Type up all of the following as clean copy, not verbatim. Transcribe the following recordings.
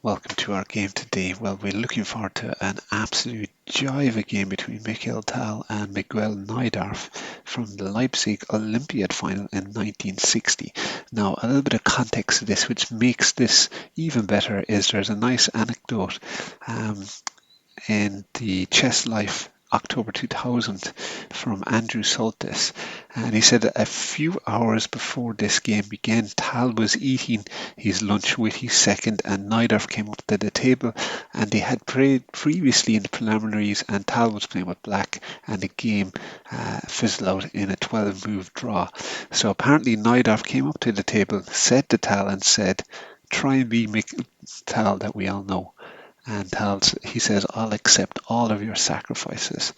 Welcome to our game today. Well, we're looking forward to an absolute jive game between Mikhail Tal and Miguel Najdorf from the Leipzig Olympiad final in 1960. Now, a little bit of context to this, which makes this even better, is there's a nice anecdote in the Chess Life October 2000 from Andrew Soltis. And he said that a few hours before this game began, Tal was eating his lunch with his second, and Najdorf came up to the table, and they had played previously in the preliminaries, and Tal was playing with black, and the game fizzled out in a 12-move draw. So apparently Najdorf came up to the table, said to Tal and said, "Try and be Tal that we all know." And he says, "I'll accept all of your sacrifices."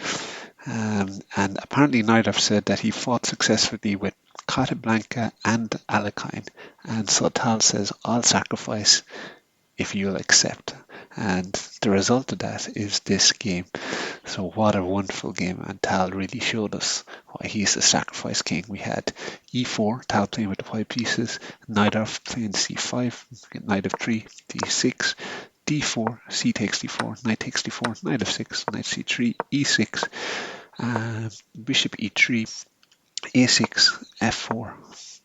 And apparently Najdorf said that he fought successfully with Capablanca and Alekhine. And so Tal says, "I'll sacrifice if you'll accept." And the result of that is this game. So what a wonderful game. And Tal really showed us why he's the sacrifice king. We had e4, Tal playing with the white pieces, Najdorf playing c5, knight of 3, d6, d4, c takes d4, knight takes d4, knight f6, knight c3, e6, bishop e3, a6, f4,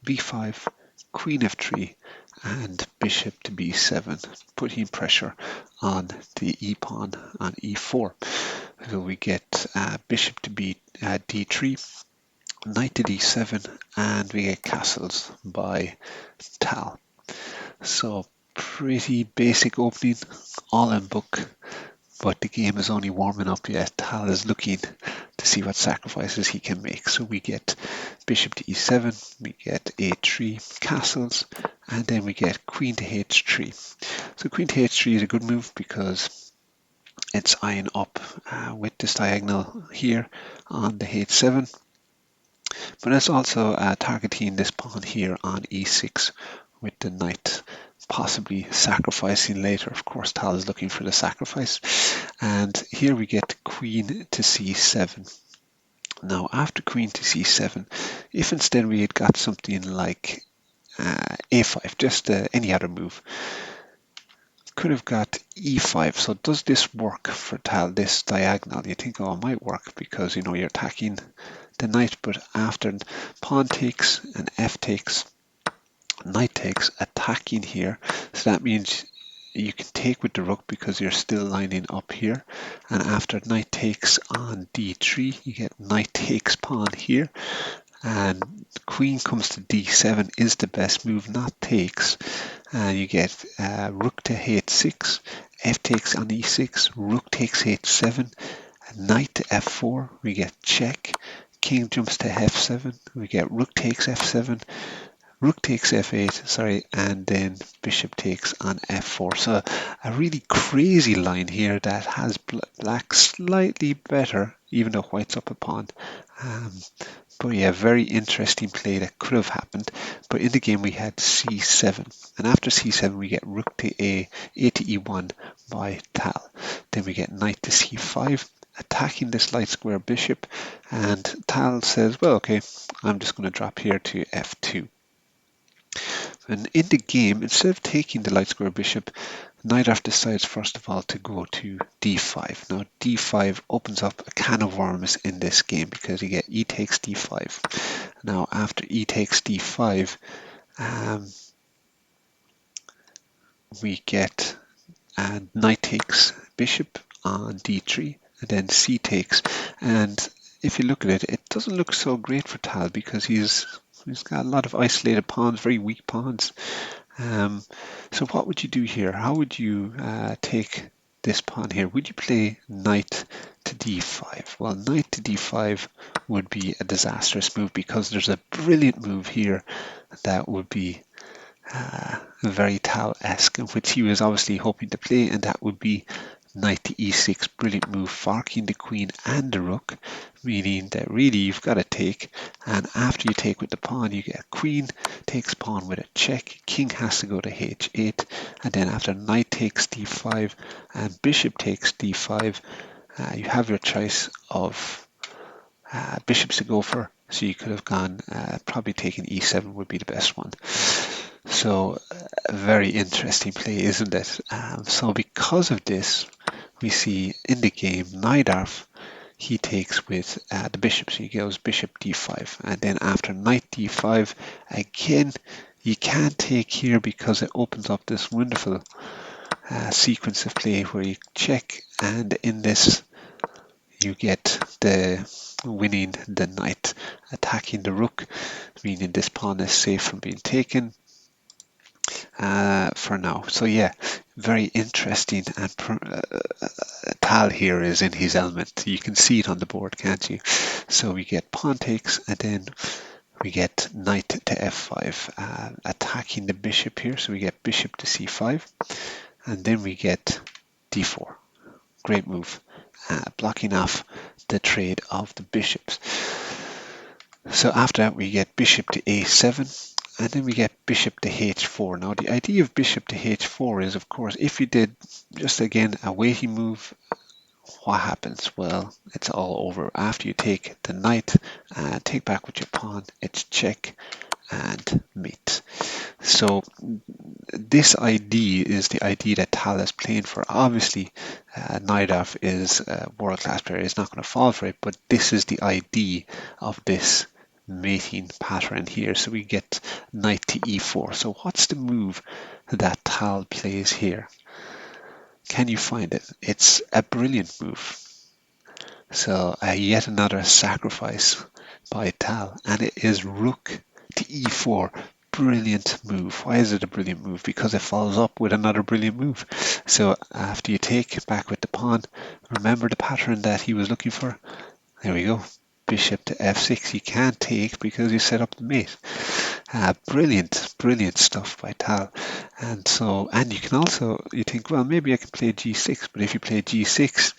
b5, queen f3, and bishop to b7, putting pressure on the e-pawn on e4. So we get bishop to d3, knight to d7, and we get castles by Tal. So pretty basic opening, all in book, but the game is only warming up yet. Tal is looking to see what sacrifices he can make. So we get bishop to e7, we get a3, castles, and then we get queen to h3. So queen to h3 is a good move because it's eyeing up with this diagonal here on the h7, but it's also targeting this pawn here on e6 with the knight, possibly sacrificing later. Of course, Tal is looking for the sacrifice. And here we get queen to c7. Now, after queen to c7, if instead we had got something like a5, just any other move, could have got e5. So does this work for Tal, this diagonal? You think, oh, it might work because, you're attacking the knight, but after pawn takes and f takes, knight takes, attacking here. So that means you can take with the rook because you're still lining up here. And after knight takes on d3, you get knight takes pawn here. And queen comes to d7 is the best move, not takes. And you get rook to h6, f takes on e6, rook takes h7, knight to f4, we get check, king jumps to f7, we get rook takes f7, rook takes f8, and then bishop takes on f4. So a really crazy line here that has black slightly better, even though white's up a pawn. But yeah, very interesting play that could have happened. But in the game we had c7, and after c7 we get rook to a to e1 by Tal. Then we get knight to c5, attacking this light square bishop, and Tal says, well, okay, I'm just going to drop here to f2. And in the game, instead of taking the light square bishop, Najdorf decides first of all to go to d5. Now d5 opens up a can of worms in this game because you get e takes d5. Now after e takes d5, we get knight takes bishop on d3, and then c takes. And if you look at it, it doesn't look so great for Tal because he's got a lot of isolated pawns, very weak pawns. So what would you do here? How would you take this pawn here? Would you play knight to d5? Well, knight to d5 would be a disastrous move because there's a brilliant move here that would be very Tal-esque, which he was obviously hoping to play, and that would be knight to e6, brilliant move, forking the queen and the rook, meaning that really you've got to take, and after you take with the pawn, you get queen takes pawn with a check, king has to go to h8, and then after knight takes d5 and bishop takes d5, you have your choice of bishops to go for, so you could have gone, probably taking e7 would be the best one. So a very interesting play, isn't it? So because of this, we see in the game Najdorf, he takes with the bishop. So he goes bishop d5, and then after knight d5, again, you can't take here because it opens up this wonderful sequence of play where you check, and in this you get the winning the knight, attacking the rook, meaning this pawn is safe from being taken for now. So yeah, very interesting. And Tal here is in his element. You can see it on the board, can't you? So we get pawn takes, and then we get knight to f5, attacking the bishop here. So we get bishop to c5, and then we get d4. Great move, blocking off the trade of the bishops. So after that, we get bishop to a7, and then we get bishop to h4. Now, the idea of bishop to h4 is, of course, if you did just again a weighty move, what happens? Well, it's all over. After you take the knight, take back with your pawn, it's check and mate. So this ID is the ID that Tal is playing for. Obviously, Najdorf is a world-class player. He's not going to fall for it, but this is the ID of this mating pattern here. So we get knight to e4. So what's the move that Tal plays here? Can you find it? It's a brilliant move. So yet another sacrifice by Tal, and it is rook to e4. Brilliant move. Why is it a brilliant move? Because it follows up with another brilliant move. So after you take back with the pawn, remember the pattern that he was looking for? There we go. Bishop to f6. You can't take because you set up the mate. Brilliant, brilliant stuff by Tal. And you can also, you think, well, maybe I can play g6, but if you play g6,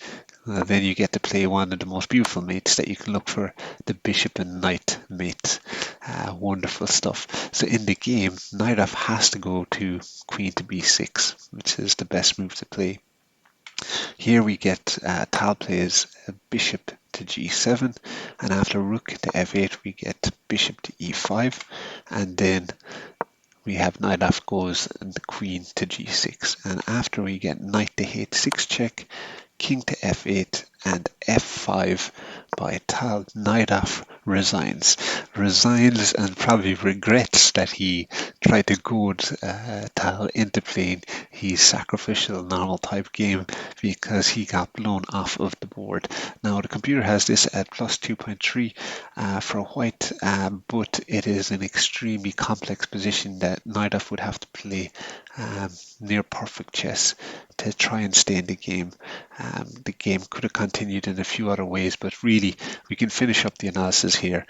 then you get to play one of the most beautiful mates that you can look for, the bishop and knight mate. Wonderful stuff. So in the game, Najdorf has to go to queen to b6, which is the best move to play. Here we get Tal plays bishop to g7, and after rook to f8 we get bishop to e5, and then we have Najdorf goes and the queen to g6, and after we get knight to h6 check, king to f8 and f5 by Tal, Najdorf resigns and probably regrets that he tried to goad Tal into playing his sacrificial normal type game because he got blown off of the board. Now the computer has this at plus 2.3 for white, but it is an extremely complex position that Najdorf would have to play near perfect chess to try and stay in the game. The game could have continued in a few other ways, but really we can finish up the analysis here.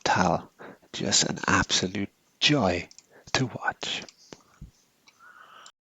Tal, just an absolute joy to watch.